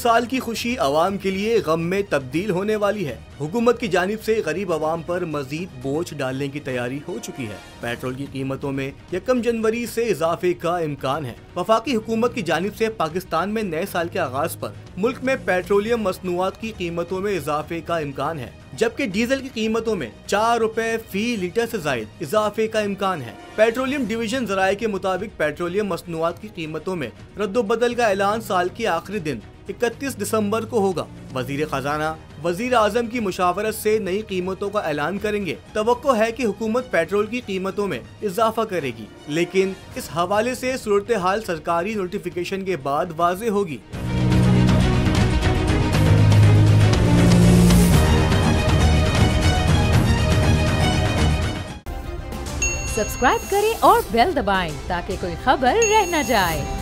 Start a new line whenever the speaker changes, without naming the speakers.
साल की खुशी आवाम के लिए गम में तब्दील होने वाली है। हुकूमत की जानिब से गरीब आवाम पर मजीद बोझ डालने की तैयारी हो चुकी है। पेट्रोल की कीमतों में 1 जनवरी से इजाफे का इम्कान है। वफाकी हुकूमत की जानिब से पाकिस्तान में नए साल के आगाज पर मुल्क में पेट्रोलियम मसनूआत की कीमतों में इजाफे का इम्कान है, जबकि डीजल की कीमतों में 4 रुपए फी लीटर से जायद इजाफे का इम्कान है। पेट्रोलियम डिवीजन जराये के मुताबिक पेट्रोलियम मसनूआत की कीमतों में रद्दोबदल का ऐलान साल के आखिरी दिन 31 दिसंबर को होगा। वजीर खजाना वजीर आजम की मुशावरत से नई कीमतों का ऐलान करेंगे। तवक्को है कि हुकूमत पेट्रोल की कीमतों में इजाफा करेगी, लेकिन इस हवाले से सूरत हाल सरकारी नोटिफिकेशन के बाद वाज़ेह होगी।
सब्सक्राइब करें और बेल दबाएं ताकि कोई खबर रह न जाए।